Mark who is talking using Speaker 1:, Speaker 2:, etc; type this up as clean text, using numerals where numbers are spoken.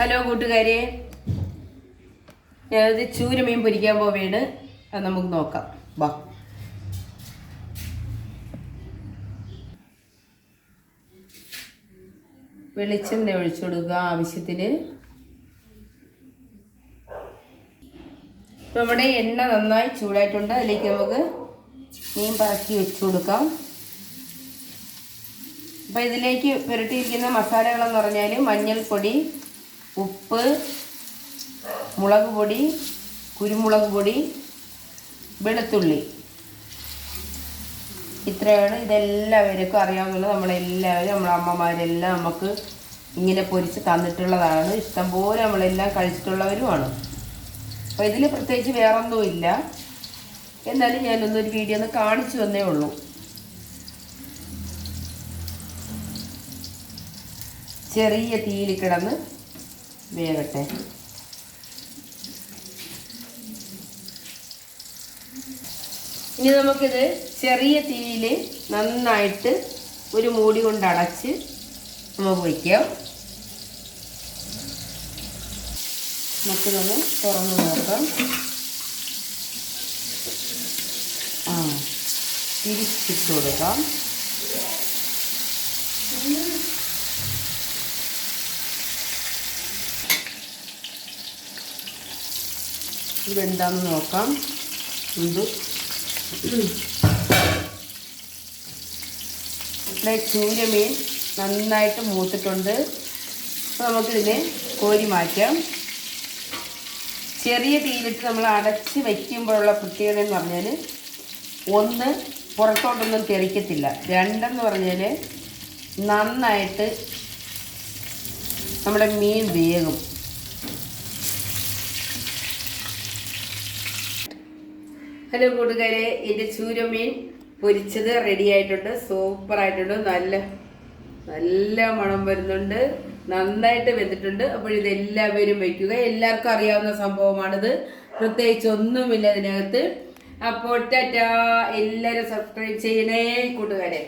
Speaker 1: Hello കൂട്ടുകാരെ, ഞാനത് ചൂരമീൻ പൊരിക്കാൻ പോവുകയാണ്. അത് നമുക്ക് നോക്കാം. വാ. വെളിച്ചെണ്ണ ഒഴിച്ചു കൊടുക്കുക ആവശ്യത്തിന്. നമ്മുടെ എണ്ണ നന്നായി ചൂടായിട്ടുണ്ട്. അതിലേക്ക് നമുക്ക് മീൻ പറക്കി വെച്ചു കൊടുക്കാം. അപ്പോൾ ഇതിലേക്ക് പുരട്ടിയിരിക്കുന്ന മസാലകളെന്ന് പറഞ്ഞാൽ മഞ്ഞൾപ്പൊടി, ഉപ്പ്, മുളക് പൊടി, കുരുമുളക് പൊടി, വെളുത്തുള്ളി, ഇത്രയാണ്. ഇതെല്ലാവർക്കും അറിയാവുന്നത്. നമ്മളെല്ലാവരും, നമ്മളെ അമ്മമാരെല്ലാം നമുക്ക് ഇങ്ങനെ പൊരിച്ച് തന്നിട്ടുള്ളതാണ്. ഇഷ്ടംപോലെ നമ്മളെല്ലാം കഴിച്ചിട്ടുള്ളവരുമാണ്. അപ്പോൾ ഇതിൽ പ്രത്യേകിച്ച് വേറൊന്നുമില്ല. എന്നാലും ഞാനൊന്നൊരു വീഡിയോ ഒന്ന് കാണിച്ചു തന്നേ ഉള്ളൂ. ചെറിയ തീയിൽ കിടന്ന് വേകട്ടെ. ഇനി നമുക്കിത് ചെറിയ തീയിൽ നന്നായിട്ട് ഒരു മൂടി കൊണ്ട് അടച്ച് നമുക്ക് വയ്ക്കാം. നമുക്കിതൊന്ന് തുറന്ന് നോക്കാം. തിരിച്ചിട്ട് കൊടുക്കാം. ഇതെന്താണെന്ന് നോക്കാം. ഇവിടെ ചൂരമീൻ നന്നായിട്ട് മൂത്തിട്ടുണ്ട്. അപ്പോൾ നമുക്കിതിനെ കോരി മാറ്റാം. ചെറിയ തീയിലിട്ട് നമ്മൾ അടച്ച് വയ്ക്കുമ്പോഴുള്ള പ്രത്യേകത എന്ന് പറഞ്ഞാൽ, ഒന്ന്, പുറത്തോട്ടൊന്നും തെറിക്കത്തില്ല. രണ്ടെന്ന് പറഞ്ഞാൽ നന്നായിട്ട് നമ്മുടെ മീൻ വേകും. ഹലോ കൂട്ടുകാരെ, എൻ്റെ ചൂരമീൻ പൊരിച്ചത് റെഡി ആയിട്ടുണ്ട്. സൂപ്പറായിട്ടുണ്ട്. നല്ല മണം വരുന്നുണ്ട്. നന്നായിട്ട് വെന്തിട്ടുണ്ട്. അപ്പോൾ ഇതെല്ലാവരും വയ്ക്കുക. എല്ലാവർക്കും അറിയാവുന്ന സംഭവമാണിത്. പ്രത്യേകിച്ച് ഒന്നുമില്ല ഇതിനകത്ത്. അപ്പോൾ ടാറ്റാ. എല്ലാവരും സബ്സ്ക്രൈബ് ചെയ്യണേ കൂട്ടുകാരെ.